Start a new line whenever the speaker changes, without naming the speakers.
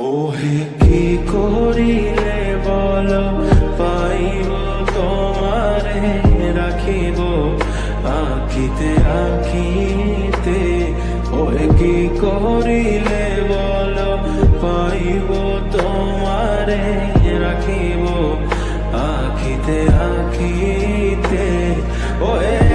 ওহে কি করিলে বলো পাইব তোমারে রাখিব আঁকিতে আঁকিতে। ওহে কি করিলে বলো পাইব তোমারে রাখিব আঁকিতে আঁকিতে। ওহে